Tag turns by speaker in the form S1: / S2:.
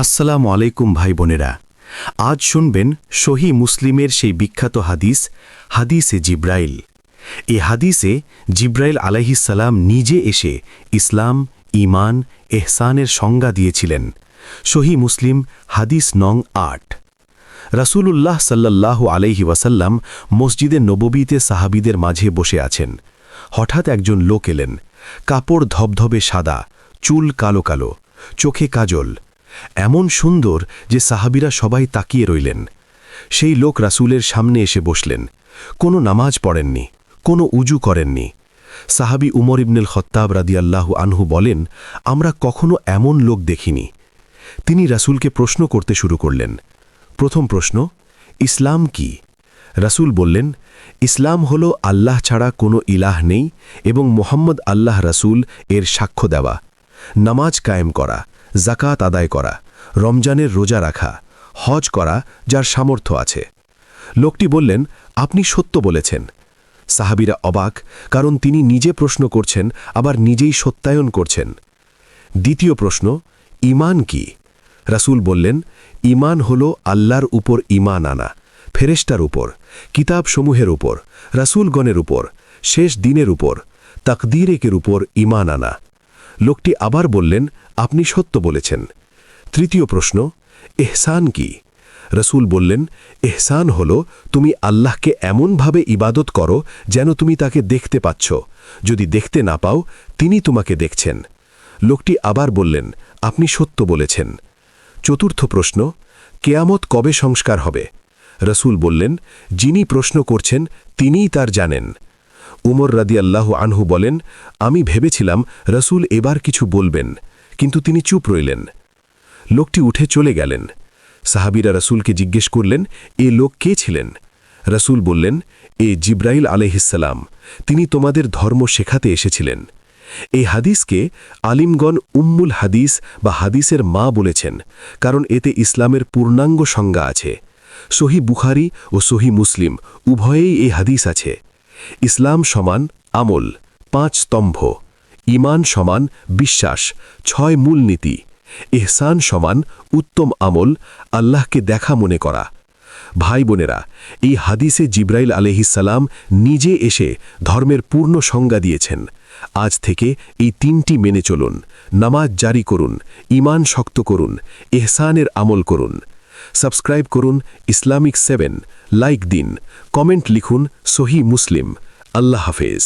S1: আসসালামু আলাইকুম ভাই বোনেরা। আজ শুনবেন সহি মুসলিমের সেই বিখ্যাত হাদিসে জিব্রাইল। এই হাদিসে জিব্রাইল আলাইহিসসালাম নিজে এসে ইসলাম, ঈমান, এহসানের সংজ্ঞা দিয়েছিলেন। সহি মুসলিম হাদিস নং ৮। রাসূলুল্লাহ সাল্লাল্লাহু আলাইহি ওয়াসাল্লাম মসজিদে নববীতে সাহাবীদের মাঝে বসে আছেন। হঠাৎ একজন লোক এলেন। কাপড় ধবধবে সাদা, চুল কালো কালো, চোখে কাজল, এমন সুন্দর যে সাহাবীরা সবাই তাকিয়ে রইলেন। সেই লোক রাসূলের সামনে এসে বসলেন। কোনো নামাজ পড়েননি, কোনো উজু করেননি। সাহাবী উমর ইবনুল খাত্তাব রাদিয়াল্লাহু আনহু বলেন, আমরা কখনো এমন লোক দেখিনি। তিনি রাসূলকে প্রশ্ন করতে শুরু করলেন। প্রথম প্রশ্ন, ইসলাম কি? রাসূল বললেন, ইসলাম হলো আল্লাহ ছাড়া কোনো ইলাহ নেই এবং মুহাম্মদ আল্লাহ রাসূল এর সাক্ষ্য দেওয়া, নামাজ কায়েম করা, যাকাত আদায় করা, রমজানের রোজা রাখা, হজ করা যার সামর্থ্য আছে। লোকটি বললেন, আপনি সত্য বলেছেন। সাহাবীরা অবাক, কারণ তিনি নিজে প্রশ্ন করছেন, আবার নিজেই সত্যায়ন করছেন। দ্বিতীয় প্রশ্ন, ঈমান কি? রাসূল বললেন, ঈমান হলো আল্লাহর উপর ঈমান আনা, ফেরেশতার উপর, কিতাবসমূহের উপর, রাসূলগণের উপর, শেষ দিনের উপর, তাকদীরের উপর ঈমান আনা। লোকটি আবার বললেন, আপনি সত্য বলেছেন। তৃতীয় প্রশ্ন, এহসান কি? রাসূল বললেন, এহসান হলো তুমি আল্লাহকে এমনভাবে ইবাদত করো যেন তুমি তাকে দেখতে পাচ্ছ, যদি দেখতে না পাও তিনি তোমাকে দেখছেন। লোকটি আবার বললেন, আপনি সত্য বলেছেন। চতুর্থ প্রশ্ন, কেয়ামত কবে সংস্কার হবে? রাসূল বললেন, যিনি প্রশ্ন করছেন তিনিই তার জানেন। উমর রাদিয়াল্লাহু আনহু বলেন, আমি ভেবেছিলাম রাসূল এবার কিছু বলবেন, কিন্তু তিনি চুপ রইলেন। লোকটি উঠে চলে গেলেন। সাহাবীরা রাসূলকে জিজ্ঞেস করলেন, এ লোক কে ছিলেন? রাসূল বললেন, এ জিব্রাইল আলাইহিসসালাম, তিনি তোমাদের ধর্ম শেখাতে এসেছিলেন। এই হাদিসকে আলিমগণ উম্মুল হাদিস বা হাদিসের মা বলেছেন, কারণ এতে ইসলামের পূর্ণাঙ্গ সংজ্ঞা আছে। সহি বুখারী ও সহি মুসলিম উভয়েই এই হাদিস আছে। ইসলাম সমান আমল, 5 স্তম্ভ, ঈমান সমান বিশ্বাস, 6 মূলনীতি, ইহসান সমান উত্তম আমল, আল্লাহকে দেখা মনে করা। ভাই বোনেরা, এই হাদিসে জিব্রাইল আলাইহিসসালাম নিজে এসে ধর্মের পূর্ণ সংজ্ঞা দিয়েছেন। আজ থেকে এই 3টি মেনে চলুন, নামাজ জারি করুন, ঈমান শক্ত করুন, ইহসানের আমল করুন। সাবস্ক্রাইব করুন ইসলামিক 7, লাইক দিন, কমেন্ট লিখুন সহি মুসলিম। আল্লাহ হাফেজ।